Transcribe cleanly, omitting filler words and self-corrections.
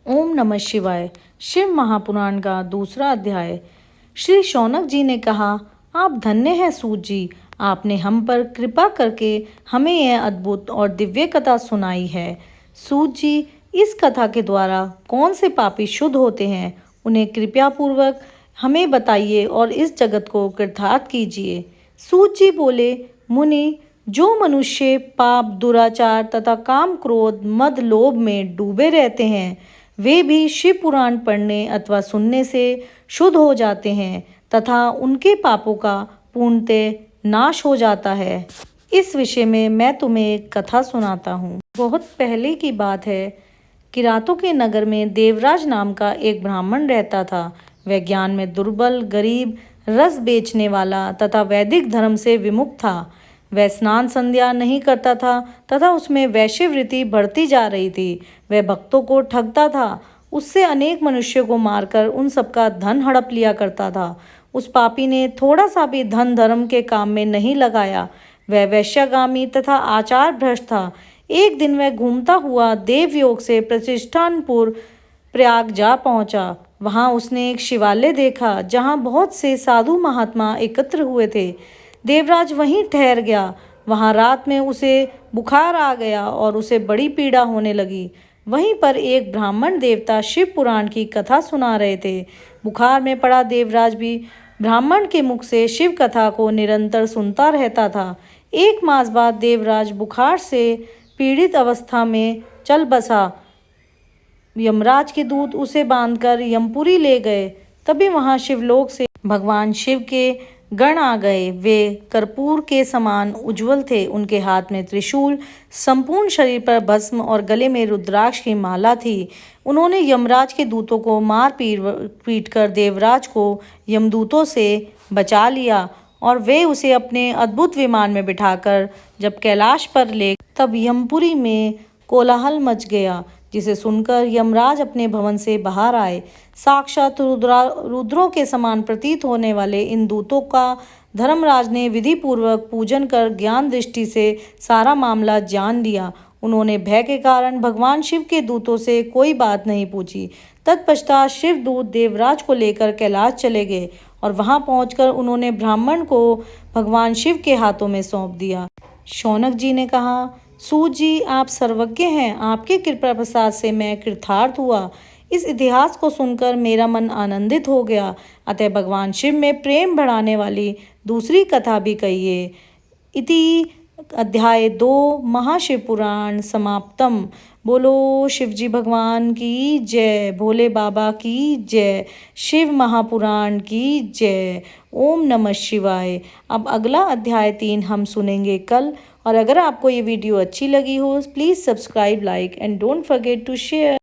ओम नमः शिवाय। शिव महापुराण का दूसरा अध्याय। श्री शौनक जी ने कहा, आप धन्य हैं सूत जी, आपने हम पर कृपा करके हमें यह अद्भुत और दिव्य कथा सुनाई है। सूत जी, इस कथा के द्वारा कौन से पापी शुद्ध होते हैं, उन्हें कृपया पूर्वक हमें बताइए और इस जगत को कृतार्थ कीजिए। सूत जी बोले, मुनि, जो मनुष्य पाप, दुराचार तथा काम, क्रोध, मद, लोभ में डूबे रहते हैं, वे भी शिव पुराण पढ़ने अथवा सुनने से शुद्ध हो जाते हैं तथा उनके पापों का पूर्णतः नाश हो जाता है। इस विषय में मैं तुम्हें एक कथा सुनाता हूँ। बहुत पहले की बात है। किरातों के नगर में देवराज नाम का एक ब्राह्मण रहता था। वह ज्ञान में दुर्बल, गरीब, रस बेचने वाला तथा वैदिक धर्म से विमुख था। वह स्नान संध्या नहीं करता था तथा उसमें वैश्यवृत्ति बढ़ती जा रही थी। वह भक्तों को ठगता था, उससे अनेक मनुष्यों को मारकर उन सबका धन हड़प लिया करता था। उस पापी ने थोड़ा सा भी धन धर्म के काम में नहीं लगाया। वह वैश्यगामी तथा आचार भ्रष्ट था। एक दिन वह घूमता हुआ देवयोग से प्रतिष्ठानपुर प्रयाग जा पहुंचा। वहां उसने एक शिवालय देखा जहां बहुत से साधु महात्मा एकत्र हुए थे। देवराज वहीं ठहर गया। वहां रात में उसे बुखार आ गया और उसे बड़ी पीड़ा होने लगी। वहीं पर एक ब्राह्मण देवता शिव पुराण की कथा सुना रहे थे। बुखार में पड़ा देवराज भी ब्राह्मण के मुख से शिव कथा को निरंतर सुनता रहता था। एक मास बाद देवराज बुखार से पीड़ित अवस्था में चल बसा। यमराज के दूत उसे बांधकर यमपुरी ले गए। तभी वहां शिवलोक से भगवान शिव के गण आ गए। वे कर्पूर के समान उज्जवल थे। उनके हाथ में त्रिशूल, संपूर्ण शरीर पर भस्म और गले में रुद्राक्ष की माला थी। उन्होंने यमराज के दूतों को मार पीट कर देवराज को यमदूतों से बचा लिया और वे उसे अपने अद्भुत विमान में बिठाकर जब कैलाश पर ले, तब यमपुरी में कोलाहल मच गया, जिसे सुनकर यमराज अपने भवन से बाहर आए। साक्षात रुद्रों के समान प्रतीत होने वाले इन दूतों का धर्मराज ने विधि पूर्वक पूजन कर ज्ञान दृष्टि से सारा मामला जान लिया। उन्होंने भय के कारण भगवान शिव के दूतों से कोई बात नहीं पूछी। तत्पश्चात शिव दूत देवराज को लेकर कैलाश चले गए और वहां पहुंचकर उन्होंने ब्राह्मण को भगवान शिव के हाथों में सौंप दिया। शौनक जी ने कहा, सूत जी, आप सर्वज्ञ हैं, आपके कृपा प्रसाद से मैं कृतार्थ हुआ। इस इतिहास को सुनकर मेरा मन आनंदित हो गया। अतः भगवान शिव में प्रेम बढ़ाने वाली दूसरी कथा भी कहिए। इति अध्याय 2 महाशिव पुराण समाप्तम। बोलो शिवजी भगवान की जय, भोले बाबा की जय, शिव महापुराण की जय। ओम नमः शिवाय। अब अगला अध्याय 3 हम सुनेंगे कल। और अगर आपको ये वीडियो अच्छी लगी हो, please subscribe, like and don't forget to share.